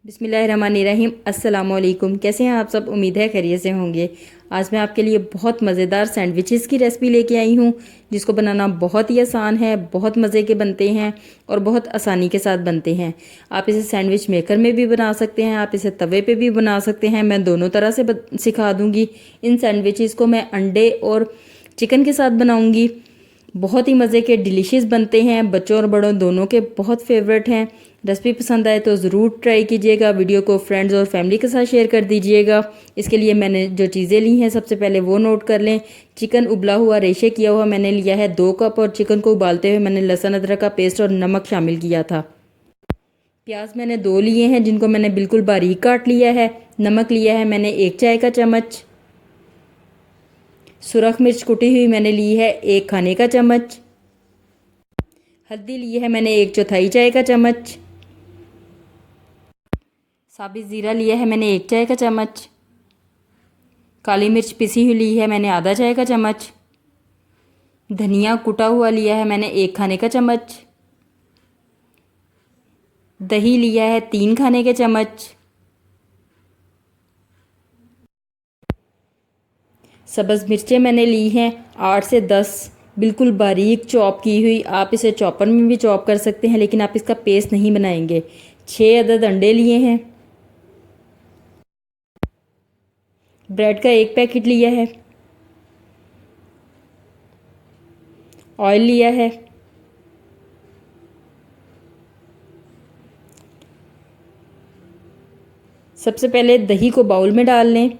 बिस्मिल्लाहिर्रहमानिर्रहीम। अस्सलामुअलैकुम। कैसे हैं आप सब? उम्मीद है खैरियत से होंगे। आज मैं आपके लिए बहुत मज़ेदार सैंडविचेस की रेसिपी लेके आई हूँ, जिसको बनाना बहुत ही आसान है, बहुत मज़े के बनते हैं और बहुत आसानी के साथ बनते हैं। आप इसे सैंडविच मेकर में भी बना सकते हैं, आप इसे तवे पे भी बना सकते हैं। मैं दोनों तरह से सिखा दूँगी। इन सैंडविचेस को मैं अंडे और चिकन के साथ बनाऊँगी। बहुत ही मज़े के डिलीशियस बनते हैं, बच्चों और बड़ों दोनों के बहुत फेवरेट हैं। रेसिपी पसंद आए तो ज़रूर ट्राई कीजिएगा। वीडियो को फ्रेंड्स और फैमिली के साथ शेयर कर दीजिएगा। इसके लिए मैंने जो चीज़ें ली हैं सबसे पहले वो नोट कर लें। चिकन उबला हुआ रेशे किया हुआ मैंने लिया है 2 कप, और चिकन को उबालते हुए मैंने लहसुन अदरक का पेस्ट और नमक शामिल किया था। प्याज मैंने 2 लिए हैं, जिनको मैंने बिल्कुल बारीक काट लिया है। नमक लिया है मैंने 1 चाय का चम्मच। सुरख मिर्च कुटी हुई मैंने ली है 1 खाने का चम्मच। हल्दी ली है मैंने 1/4 चाय का चम्मच। साबित ज़ीरा लिया है मैंने 1 चाय का चम्मच। काली मिर्च पिसी हुई ली है मैंने आधा चाय का चम्मच। धनिया कुटा हुआ लिया है मैंने 1 खाने का चम्मच। दही लिया है 3 खाने के चम्मच। सब्ज़ मिर्चें मैंने ली हैं 8 से 10, बिल्कुल बारीक चॉप की हुई। आप इसे चॉपर में भी चॉप कर सकते हैं, लेकिन आप इसका पेस्ट नहीं बनाएंगे। 6 अदद अंडे लिए हैं। ब्रेड का 1 पैकेट लिया है। ऑयल लिया है। सबसे पहले दही को बाउल में डाल लें।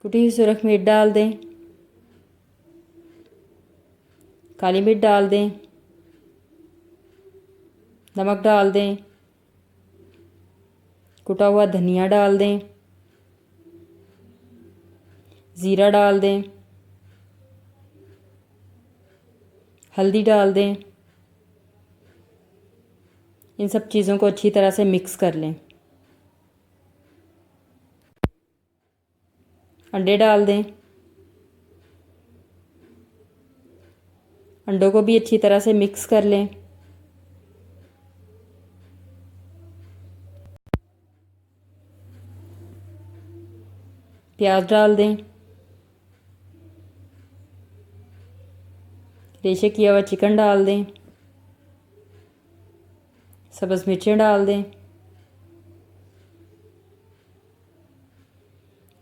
कुटी हुई सुरख मिर्च डाल दें। काली मिर्च डाल दें। नमक डाल दें। कुटा हुआ धनिया डाल दें। ज़ीरा डाल दें। हल्दी डाल दें। इन सब चीज़ों को अच्छी तरह से मिक्स कर लें। अंडे डाल दें। अंडों को भी अच्छी तरह से मिक्स कर लें। प्याज डाल दें। रेशे किया हुआ चिकन डाल दें। सब्ज़ मिर्चें डाल दें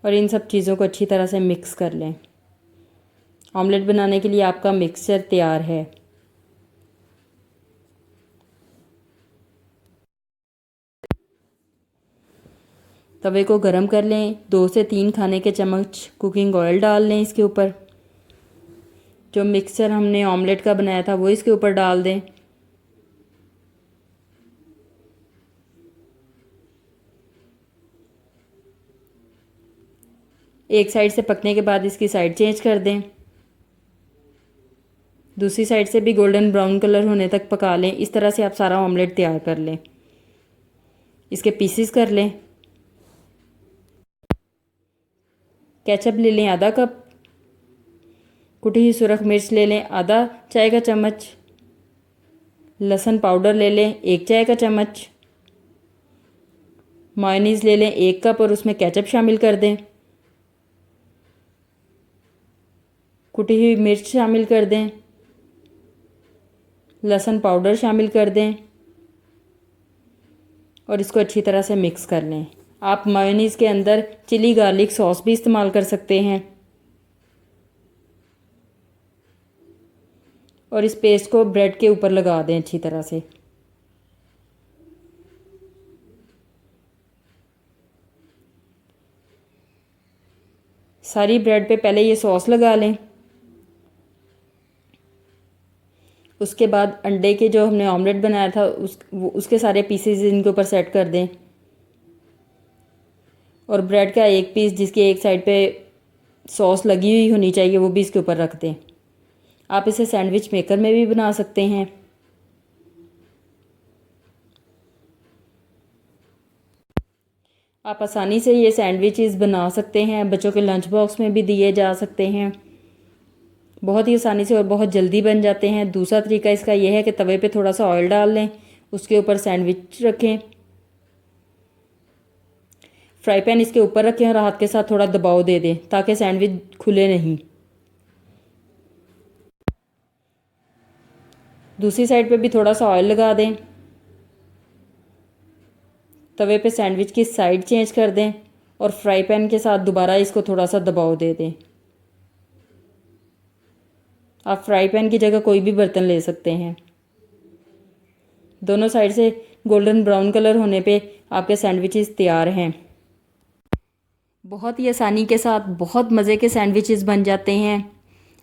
और इन सब चीज़ों को अच्छी तरह से मिक्स कर लें। ऑमलेट बनाने के लिए आपका मिक्सचर तैयार है। तवे को गरम कर लें। 2 से 3 खाने के चम्मच कुकिंग ऑयल डाल लें। इसके ऊपर जो मिक्सचर हमने ऑमलेट का बनाया था वो इसके ऊपर डाल दें। एक साइड से पकने के बाद इसकी साइड चेंज कर दें। दूसरी साइड से भी गोल्डन ब्राउन कलर होने तक पका लें। इस तरह से आप सारा ऑमलेट तैयार कर लें। इसके पीसेस कर लें। केचप ले लें आधा कप। कुटी हुई सुरख मिर्च ले लें आधा चाय का चम्मच। लहसुन पाउडर ले लें 1 चाय का चम्मच। मायोनीज़ ले लें 1 कप और उसमें केचप शामिल कर दें। कुटी हुई मिर्च शामिल कर दें। लहसुन पाउडर शामिल कर दें और इसको अच्छी तरह से मिक्स कर लें। आप मायोनीज़ के अंदर चिली गार्लिक सॉस भी इस्तेमाल कर सकते हैं। और इस पेस्ट को ब्रेड के ऊपर लगा दें अच्छी तरह से। सारी ब्रेड पे पहले ये सॉस लगा लें। उसके बाद अंडे के जो हमने ऑमलेट बनाया था उसके सारे पीसेस इनके ऊपर सेट कर दें। और ब्रेड का एक पीस जिसकी एक साइड पे सॉस लगी हुई होनी चाहिए वो भी इसके ऊपर रख दें। आप इसे सैंडविच मेकर में भी बना सकते हैं। आप आसानी से ये सैंडविचेस बना सकते हैं। बच्चों के लंच बॉक्स में भी दिए जा सकते हैं। बहुत ही आसानी से और बहुत जल्दी बन जाते हैं। दूसरा तरीका इसका यह है कि तवे पे थोड़ा सा ऑयल डाल लें, उसके ऊपर सैंडविच रखें फ्राई पैन इसके ऊपर रखें और हाथ के साथ थोड़ा दबाव दे दें ताकि सैंडविच खुले नहीं। दूसरी साइड पे भी थोड़ा सा ऑयल लगा दें। तवे पे सैंडविच की साइड चेंज कर दें और फ्राई पैन के साथ दोबारा इसको थोड़ा सा दबाव दे दें। आप फ्राई पैन की जगह कोई भी बर्तन ले सकते हैं। दोनों साइड से गोल्डन ब्राउन कलर होने पे आपके सैंडविचेस तैयार हैं। बहुत ही आसानी के साथ बहुत मज़े के सैंडविचेस बन जाते हैं।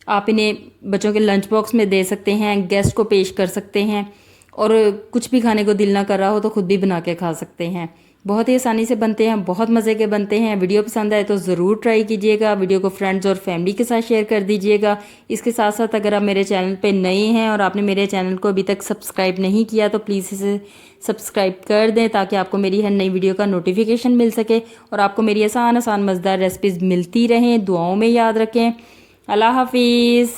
आप इन्हें बच्चों के लंच बॉक्स में दे सकते हैं, गेस्ट को पेश कर सकते हैं और कुछ भी खाने को दिल ना कर रहा हो तो खुद भी बना के खा सकते हैं। बहुत ही आसानी से बनते हैं, बहुत मज़े के बनते हैं। वीडियो पसंद आए तो ज़रूर ट्राई कीजिएगा। वीडियो को फ्रेंड्स और फैमिली के साथ शेयर कर दीजिएगा। इसके साथ साथ अगर आप मेरे चैनल पे नए हैं और आपने मेरे चैनल को अभी तक सब्सक्राइब नहीं किया तो प्लीज़ इसे सब्सक्राइब कर दें ताकि आपको मेरी हर नई वीडियो का नोटिफिकेशन मिल सके और आपको मेरी आसान आसान मज़ेदार रेसिपीज़ मिलती रहें। दुआओं में याद रखें। अल्लाह हाफिज़।